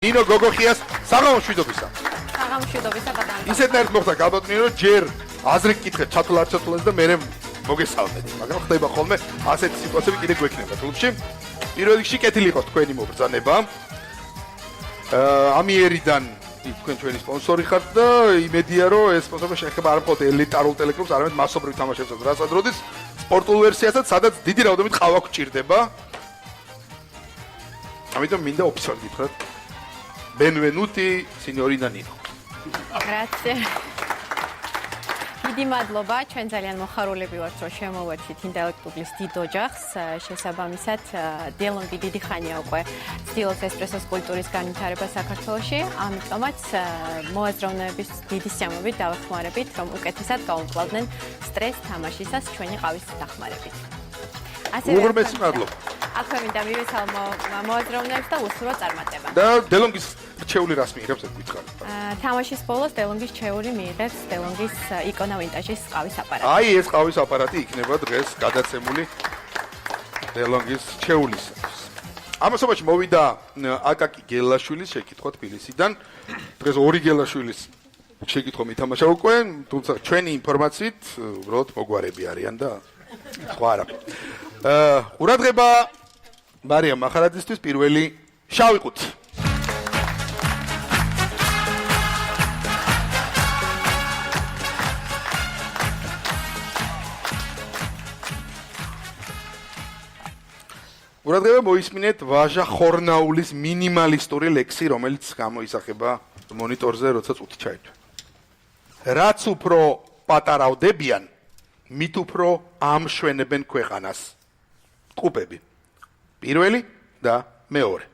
ნინო გოგოხიას საღამოშვიდობისა. საღამოშვიდობისა ბატონო. ისეთნაირად მოხდა გალბატონი რომ ჯერ აზრი გკითხეთ ჩათვლას და მე მოგესალმეთ. მაგრამ ხდება ხოლმე ასეთი სიტუაციები კიდე გვექნება კლუბში. პირველ რიგში კეთილი იყოს თქვენი მობრძანება. ამიერიდან თქვენ ჩვენი სპონსორი ხართ და იმედია რომ ეს სპონსორობა შეეხება არა მხოლოდ ელიტარულ ტელეკლუბს, არამედ მასობრივ თამაშებსაც, რასაც როდის სპორტულ ვერსიასაც, სადაც დიდი რაოდენობით ყავა გვჭირდება. ამიტომ მინდა ოფიციალურად გითხრათ. Benvenuti, signorina Nino. Grazie. დიდი მადლობა, ჩვენ ძალიან მოხარულები ვართ, რომ შემოვერთით ინტელექტულის დიდ ოჯახს. შესაბამისად, დელონგი დიდი ხანია უკვე ცდილობს ესპრესოს კულტურის განვითარება საქართველოში, ამიტომაც მოაზროვნეების დიდი სიამოვნებით დავახმარებით, რომ უკეთესად გაუმკლავდნენ სტრესს თამაშისას ჩვენი ყავის დახმარებით. უღრმესი მადლობა. აქვე მინდა მივესალმო მოაზროვნეებს და უსურო წარმატება. და დელონგის რჩეული რას მიიღებს ეს გითხარი? თამაშის ბოლოს დელონგის რჩეული მიიღებს დელონგის იკონა ვინტაჟის ყავის აპარატი. აი ეს ყავის აპარატი იქნება დღეს გადაცემული დელონგის რჩეულისათვის. ამასობაში მოვიდა აკაკი გელაშვილის შეკითხვა თბილისიდან. დღეს ორი გელაშვილის შეკითხვა მითამაშა უკვე, თუმცა ჩვენი ინფორმაციით უბრალოდ მოგვარები არიან და სხვა არა. ყურადღება მარიამ მახარაძისთვის პირველი შავი ყუთი. ყურადღება მოისმინეთ ვაჟა ხორნაულის მინიმალისტური ლექსი, რომელიც გამოისახება მონიტორზე, როცა წუთი ჩაითვლა. რაც უფრო პატარავდებიან, მით უფრო ამშვენებენ ქვეყანას. ტყუპები. პირველი და მეორე.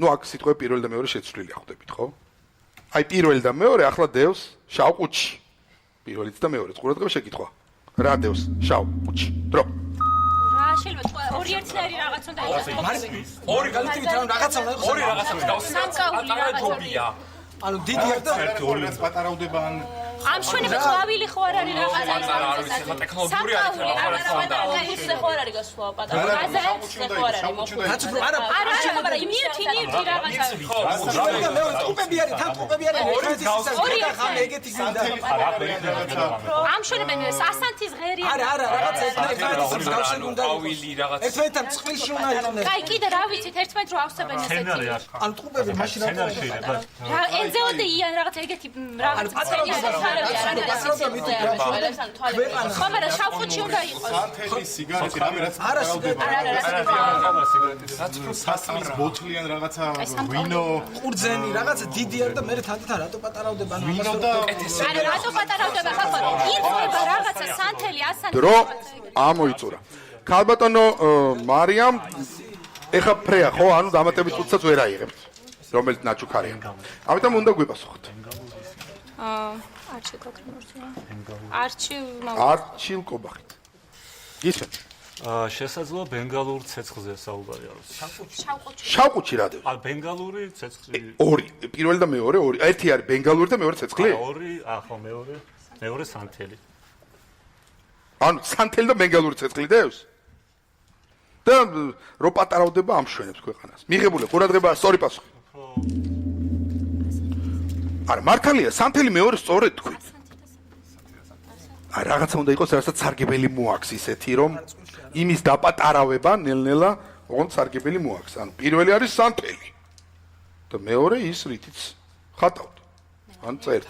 ნუ აქ სიტყვები პირველი და მეორე შეცვლილია ხვდებით, ხო? აი პირველი და მეორე ახლა დევს შავ ყუთში. პირველიც და მეორეც. ყურადღება შეკითხვა. რა დევს შავ ყუთში? დრო. რა შეიძლება ორი ერთნაირი რაღაც უნდა იყოს. ორი განვითარებით რა რაღაცა უნდა იყოს. ორი რაღაცა გავს. სამკაული რაღაცა. ანუ დიდი და ორი რაც პატარავდება ან ამ შენები ყვავილი ხო არ არის რაღაცა ის ტექნოლოგიური არის რა ის ხო არ არის გასვლა პატარა აზე ხო არ არის მოხდა რაც არა არა არა იმიერთინი რაღაცა და მე ტყუპები არის თან ტყუპები არის ორი ხამ ეგეთი გინდა ამ შენები სასანთის ღერი არა რაღაცა ერთმანეთის გავშენ უნდა ყვავილი რაღაცა ერთმანეთთან წყვილში უნდა იყოს კაი კიდე რა ვიცით ერთმანეთს რო ავსებენ ესეთი ანუ ტყუპები მაშინ რა ენზეოდე იან რაღაც ეგეთი რაღაც ხო მაგრამ შავხუთში უნდა იყოს სანთელი სიგარეტი რამე რაც არა რაც უფრო სასმის ბოთლიან რაღაცა ვინო ყურძენი რაღაცა დიდი არის და მე თანდათან რატო პატარავდება ანუ ვინო და არა რატო პატარავდება ხახო ირწება რაღაცა სანთელი ასანთელი დრო ამოიწურა. ქალბატონო მარიამ ეხა ფრეა ხო? ანუ დამატებით წუთსაც ვერ აიღებთ. რომელიც ნაჩუქარია. ამიტომ უნდა გვიპასუხოთ. არჩილ გაქნორცია. არჩილ კობახით. გისმენთ. შესაძლოა ბენგალურ ცეცხლზე საუბარი არის. შავყუთში რა დევს? ბენგალური ცეცხლი. ორი, პირველი და მეორე, ორი. ერთი არის ბენგალური და მეორე ცეცხლი? ორი, ხო, მეორე სანთელი. ანუ სანთელი და ბენგალური ცეცხლი დევს? და რო პატარავდება ამშვენებს ქვეყანას. მიღებული ყურადღება, სწორი პასუხი. არა, მართალია, სანთელი მეორე სწორედ თქვით. არა, რაღაცა უნდა იყოს, რასაც სარგებელი მოაქვს ისეთი, რომ იმის დაპატარავება ნელ-ნელა ოღონდ სარგებელი მოაქვს. ანუ პირველი არის სანთელი. და მეორე ის რითიც ხატავთ. ან წერთ.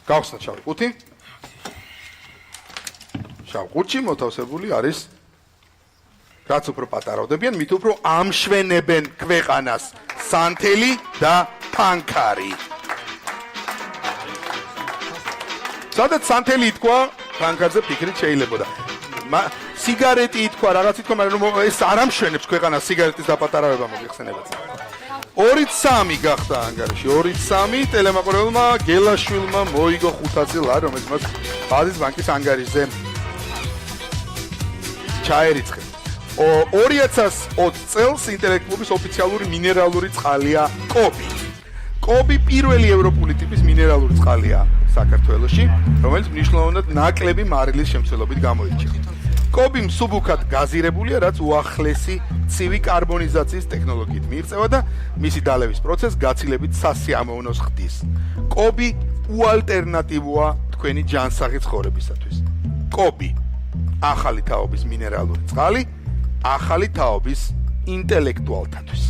გავხსნათ შავი ყუთი. შავ ყუთში მოთავსებული არის რაც უფრო პატარავდებიან, მით უფრო ამშვენებენ ქვეყანას სანთელი და ფანქარი. სადაც სანთელი ითქვა, ფანქარზე ფიქრით შეიძლებოდა. სიგარეტი ითქვა, რაღაც ითქვა, მაგრამ ეს არ ამშვენებს ქვეყანას სიგარეტის დაპატარავება მოგეხსენებათ. 2-3 გახდა ანგარიში. 2-3 ტელემაყურებელმა გელაშვილმა მოიგო 500 ლარი, რომელიც მას ბაზის ბანკის ანგარიშზე ჩაერიცხეს. 2020 წელს ინტელექტულის ოფიციალური მინერალური წყალია კობი. კობი პირველი ევროპული ტიპის მინერალური წყალია საქართველოში, რომელიც მნიშვნელოვნად ნაკლები მარილის შემცველობით გამოირჩევა. კობი მსუბუქად გაზირებულია, რაც უახლესი ცივი კარბონიზაციის ტექნოლოგიით მიიღწევა და მისი დალევის პროცესს გაცილებით სასიამოვნოს ხდის. კობი უალტერნატივოა თქვენი ჯანსაღი ცხოვრებისათვის. კობი ახალი თაობის მინერალური წყალი, ახალი თაობის ინტელექტუალთათვის.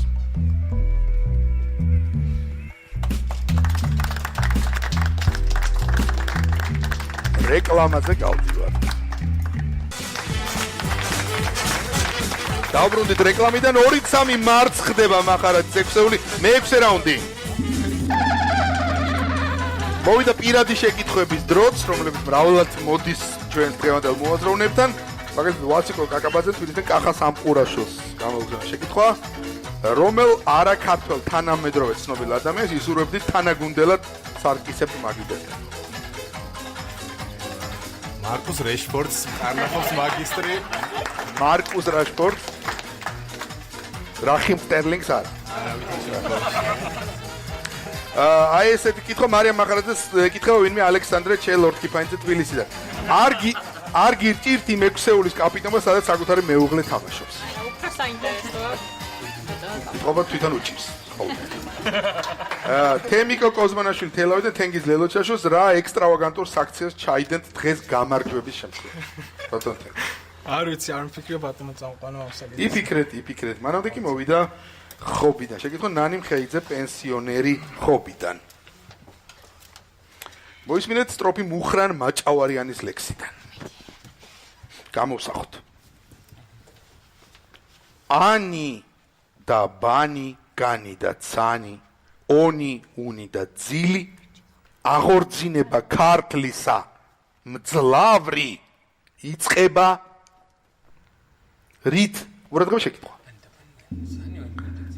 რეკლამაზე გავდივართ. დავბრუნდით რეკლამიდან 2-3 მარტს ხდება მახარაძის 6-ეული მე-6 რაუნდი. მოვიდა პირადი შეკითხვების დროც, რომლებიც მრავლად მოდის ჩვენს დღევანდელ მოაზროვნეებთან. მაგალითად ვაციკო კაკაბაძე თვითონ კახა სამყურაშოს გამოგზავნა შეკითხვა, რომელ არაქართველ თანამედროვე ცნობილ ადამიანს იზურებდით თანაგუნდელად სარკისებ მაგიდერთან. მარკუს რეშფორდს, კარნახობს მაგისტრი. მარკუს რაშფორდს. რახიმ სტერლინგს არა. აი ესეთი კითხვა მარიამ მახარაძეს ეკითხება ვინმე ალექსანდრე ჩელორტკიფანიძე თბილისიდან. არ გირჭირთ იმ 6-ეულის კაპიტანმა, სადაც საკუთარი მეუღლე თამაშობს. უფრო საინტერესოა. კითხვა თვითონ უჭირს. თემიკო კოზმანაშვილი თელავიდან თენგიზ ლელოჩაშოს რა ექსტრავაგანტურ საქციელს ჩაიდენთ დღეს გამარჯვების შემთხვევაში. ბატონო. არ ვიცი, არ მფიქრე ბატონო წამყვანო ამ საკითხს. იფიქრეთ. მანამდე კი მოვიდა ხობიდან. შეკითხვა ნანი მხეიძე პენსიონერი ხობიდან. მოისმინეთ სტროფი მუხრან მაჭავარიანის ლექსიდან. გამოვსახოთ. ანი და ბანი, განი და ცანი, ონი, უნი და ძილი, აღორძინება ქართლისა, მძლავრი, იწყება რით, ურადღება შეკითხვა.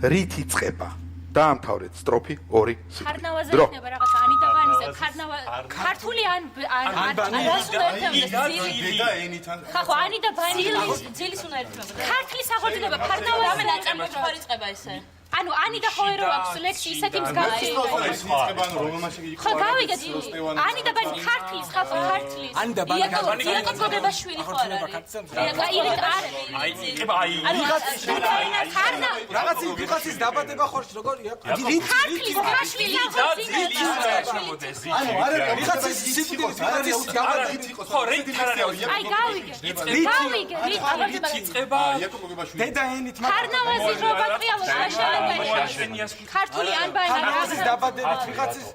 რით იწყება. დაამთავრეთ სტროფი 2 სიტყვით. ხარნავაზე იქნება რაღაც ანი და ბანიზე, ქართული ან ხახო ანი და ბანი ძილის უნდა ერთმევა. ქართლის აღორძინება ხარნავაზე რამე ნაწარმოები ხო იწყება ესე. ანუ ანი და ხოერო აქვს ლექსი ისეთი მსგავსი. ხო გავიგეთ. ანი და ბანი ქართლის ხახო ქართლის. ანი და ბანი იაკობ გოგებაშვილი ხო არ არის. რაღაცის დაბადება ხორში როგორ ქართლის გაშვილი ხო რეით არ არის აი გავიგე დედა ენით ხარნავაზი რობატრიალოს გაშალებული ქართული ან ბანი რაღაცის დაბადება ვიღაცის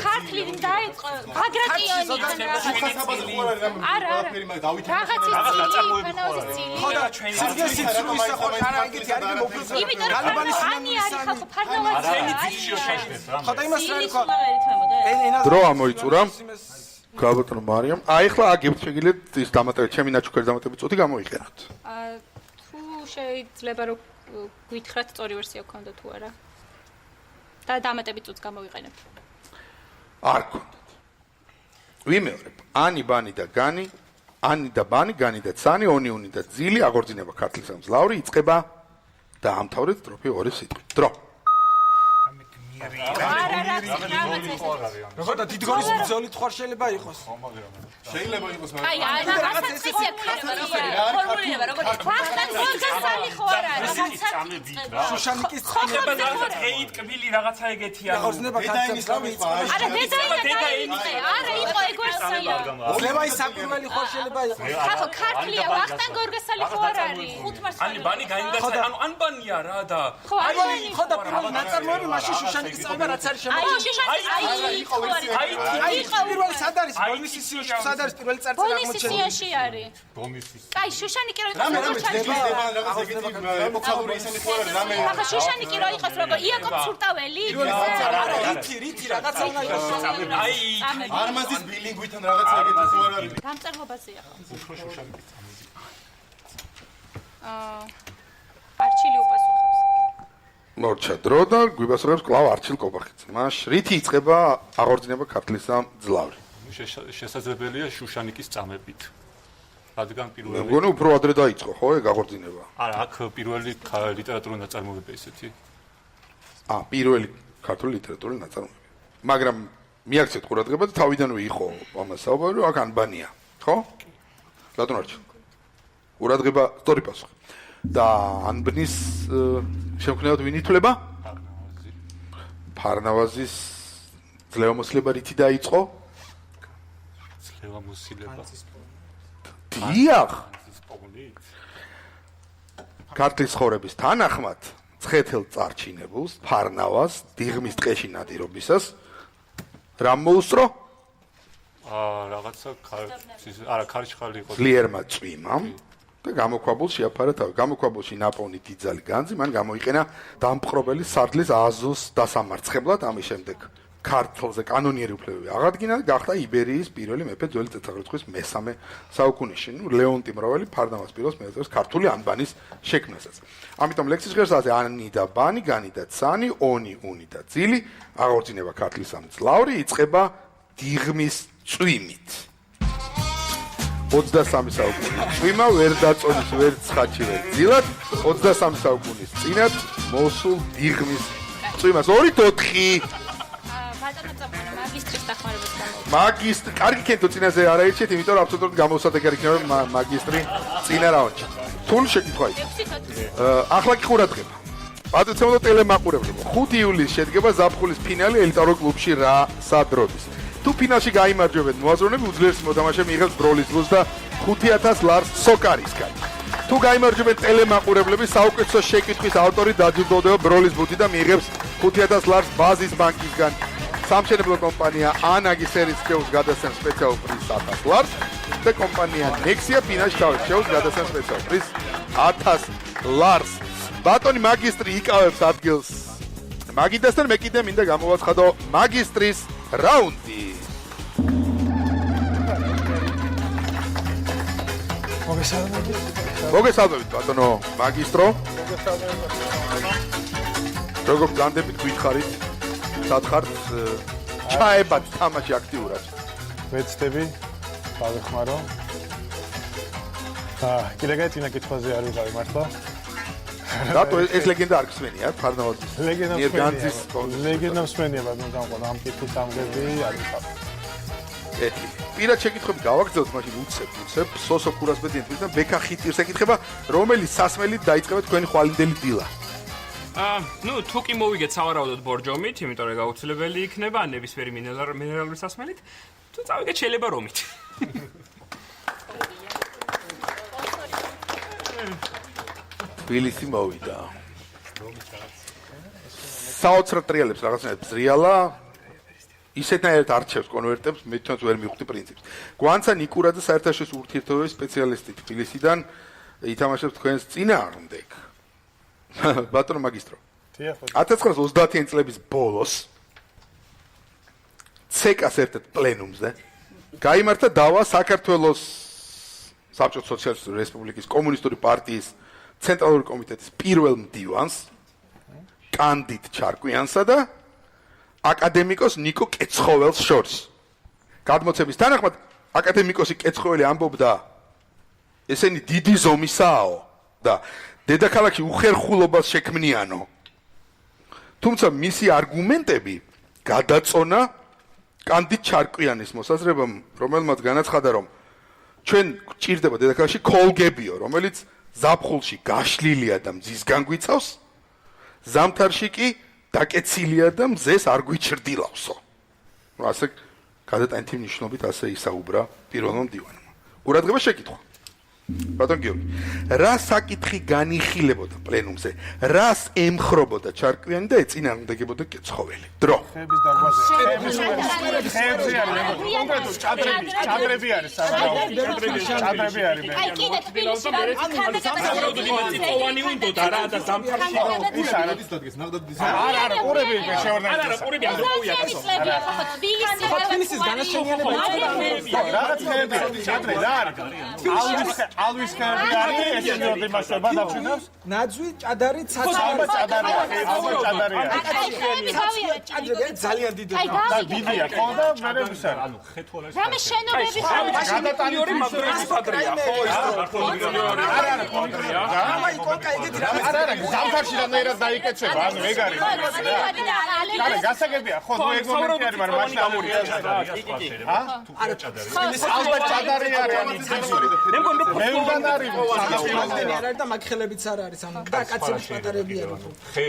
ქართლი დაიწყო ბაგრატიონი არა რაღაცის წილი ხო და სიძვესიც სრულისა ხო არა ეგეთი არის მოფლოსი იმიტომ რომ ანი არის ხალხო ფარნავაზი ხო და იმას რა იყო დრო ამოიწურა გაბატონო მარიამ. აი ახლა აგებთ შეგიძლიათ ის დამატებით ჩემი ნაჩუქარი დამატებით წუთი გამოიყენოთ. თუ შეიძლება რომ გითხრათ სწორი ვერსია გქონდა თუ არა. და დამატებით წუთს გამოვიყენებთ. არ გქონდათ. ვიმეორებ. ანი, ბანი და განი, ანი და ბანი, განი და ცანი, ონი, უნი და ძილი, აღორძინება ქართლის მძლავრი, იწყება და ამთავრეთ სტროფი 2 სიტყვით. დრო. როგორ და დიდგორის ბრძოლი თქვარ შეიძლება იყოს შეიძლება იყოს მაგრამ აი რაღაცა წესია ფორმულირება როგორ ვახტანგ გორგასალი ხო არ არის შუშანიკის ეით კბილი რაღაცა ეგეთია აღორძინება ქართლის არა დედაინა არა იყო ეგორსია შეიძლება ის საკურველი ხო შეიძლება იყოს ხახო ქართლია ვახტანგ გორგასალი ხო არ არის ანი ბანი გაინდაცა ანუ ან ბანია რა და ხო არის ხო და პირველი ნაწარმოები მაშინ შუშანიკის წავიდა რაც არის აი პირველი სად არის ბოლნისის სიაში სად არის პირველი წარწერა ბოლნისის სიაში არის აი შუშანიკი რო იყოს როგორ ჩარჩა რაღაც ეგეთი ემოციური ისინი ხო არის რამე ხახო შუშანიკი რო იყოს როგორ იაკობ ცურტაველი რითი რაღაცა უნდა იყოს აი არმაზის ბილინგვითან რაღაცა ეგეთი ხო არ არის დამწერლობაზეა უფრო შუშანიკის არჩილი უპასუხებს მორჩა დრო და გვიპასუხებს კვლავ არჩილ კობახიძე. მაშ რითი იწყება აღორძინება ქართლისა მძლავრი? შესაძლებელია შუშანიკის წამებით. რადგან პირველი მეგონი უფრო ადრე დაიწყო, ხო, ეგ აღორძინება? არა, აქ პირველი ლიტერატურული ნაწარმოებია ისეთი. პირველი ქართული ლიტერატურული ნაწარმოები. მაგრამ მიაქცეთ ყურადღება და თავიდანვე იყო ამას საუბარი, აქ ანბანია, ხო? ბატონო არჩილ. ყურადღება სწორი პასუხი. და ანბნის შემქმნელად ვინ ითვლება? ფარნავაზის ძლევამოსილება რითი დაიწყო? ძლევამოსილება. დიახ. ქართლის ცხოვრების თანახმად ცხეთელ წარჩინებულს ფარნავას დიღმის ტყეში ნადირობისას რამ მოუსწრო? რაღაცა ქარიშხალი იყო. ძლიერმა წვიმამ და გამოქვაბულს შეაფარა თავი. გამოქვაბულში ნაპოვნი დიდძალი განძი მან გამოიყენა დამპყრობელი სარდლის აზოს დასამარცხებლად. ამის შემდეგ ქართლზე კანონიერი უფლებები აღადგინა და გახდა იბერიის პირველი მეფე ძველი წელთაღრიცხვის მესამე საუკუნეში. ლეონტი მრავალი ფარნავას პიროს მეწევს ქართული ანბანის შექმნასაც. ამიტომ ლექსის ღირსაზე ანი და ბანი, განი და ცანი, ონი, უნი და ძილი აღორძინება ქართლის სამძლავრი, იწყება დიღმის წვიმით. 23 საუკუნის წვიმა ვერ დაწონის ვერ ცხაჩი ვერ ძილად 23 საუკუნის წინათ მოსულ დიღმის წვიმას 2-4 მაგისტრის დახმარებას გამოუწევს. მაგისტრი, კარგი კენთო წინაზე არ აირჩიეთ, იმიტომ რომ აბსოლუტურად გამოსადეგარი იქნება მაგისტრი წინა რაუნდში. თულ შეკითხვა ის. ახლა კი ყურადღება. პატრიციო ტელემაყურებლებო, 5 ივლისს შედგება ზაფხულის ფინალი ელიტარულ კლუბში რა სადროდის. თუ ფინალში გაიმარჯვებენ მოაზროვნები, უძლიერესი მოთამაშე მიიღებს ბროლის ძვლს და 5000 ლარს სოკარისგან. თუ გაიმარჯვებენ ტელემაყურებლები, საუკეთესო შეკითხვის ავტორი დაჯილდოვდება ბროლის ბუთი და მიიღებს 5000 ლარს ბაზის ბანკისგან. სამშენებლო კომპანია ანაგი სერის შეუს გადასცემს სპეციალურ პრიზს 1000 ლარს და კომპანია ნექსია ფინანსში თავის შეუს გადასცემს სპეციალურ პრიზს 1000 ლარს. ბატონი მაგისტრი იკავებს ადგილს მაგიდასთან მე კიდე მინდა გამოვაცხადო მაგისტრის რაუნდი. მოგესალმებით ბატონო მაგისტრო. როგორ განდებით გითხარით? სათხართ ჩაებად თამაში აქტიურად. ვეცდები, დავეხმარო. კიდე გაიცინა კითხვაზე არ ვიყავი მართლა. რატო ეს ლეგენდა არ გსმენია ფარნავაზის? ლეგენდა მსმენია, მაგრამ გამყოლა ამ კითხვის ამგები არ ვიყავი. პირად შეკითხვები გავაგრძელოთ, მაშინ უცებ სოსო ქურასბედიანთვის და ბექა ხიტირს ეკითხება, რომელი სასმელით დაიწყება თქვენი ხვალინდელი დილა? ნუ თუ კი მოვიგეთ სავარაუდოდ ბორჯომით, იმიტომ რომ გაუცილებელი იქნება ან ნებისმიერი მინერალური სასმელით, თუ წავიგეთ შეიძლება რომით. თბილისი მოვიდა. საოცრად ტრიალებს რაღაცნაირად ზრიალა, ისეთნაირად არჩევს კონვერტებს, მე თვითონაც ვერ მივხვდი პრინციპს. გვანცა ნიკურაძე საერთაშორისო ურთიერთობების სპეციალისტი თბილისიდან ითამაშებს თქვენს წინააღმდეგ. ბატონო მაგისტრო. 1930 წლების ბოლოს ცეკას ერთ-ერთ პლენუმზე გაიმართა დავა საქართველოს საბჭოთა სოციალისტური რესპუბლიკის კომუნისტური პარტიის ცენტრალური კომიტეტის პირველ მდივანს კანდიდ ჩარკვიანსა და აკადემიკოს ნიკო კეცხოველს შორის. გადმოცემის თანახმად აკადემიკოსი კეცხოველი ამბობდა ესენი დიდი ზომისაო და დედაქალაქში უხერხულობას შექმნიანო. თუმცა მისი არგუმენტები გადაწონა კანდიდ ჩარკვიანის მოსაზრებამ, რომელმაც განაცხადა, რომ ჩვენ გვჭირდება დედაქალაქში კოლგებიო, რომელიც ზაფხულში გაშლილია და მზის განგვიცავს, ზამთარში კი დაკეცილია და მზეს არ გვიჩრდილავსო. ასე გადატანითი მნიშვნელობით ასე ისაუბრა პირველმა მდივანმა. ყურადღება შეკითხვა. ბატონ გიორგი, რა საკითხი განიხილებოდა პლენუმზე? რას ემხრობოდა ჩარკვიანი და ეწინააღმდეგებოდა კეცხოველი? დრო. ხეების დარბაზზე. ხეებზე არის კონკრეტულ ჭადრები არის ჭადრები არის. აი კიდე თბილისში რა სავარაუდოდ იმათი წოვანი უნდოდა რა და ზამთარში ის არის დადგეს ნახდაბდის. არა, ყურები შეორნაირდა. არა, ყურები არ მოყია ხო? თბილისის განაშენიანება რაღაც ხეები ჭადრე რა არის? ალვის ხეები არის, ესენი რომ იმასება დაფრინავს. ნაძვი, ჭადარი, ცაცი. ალბათ ჭადარია, ალბათ ჭადარია. ჭადრები ძალიან დიდი. და დიდია, ხო და მერე ვისა. ანუ რამე შენობები გადატანიური მაგდროის ფადრია ხო ის არა, კონკრეტია. ამაი კონკა ეგეთი რამე. არა, ზამთარში რანაირად დაიკეცება, ანუ ეგ არის. არა, გასაგებია, ხო, ნუ ეგ მომენტი არის, მაგრამ მაშინ ამორია. კი. ალბათ ჭადარი არის, ანუ ძიძური. მე მგონი რომ ბევრგან არის არ არის და მაგ ხელებიც არ არის ანუ და კაცები პატარები არის. ხე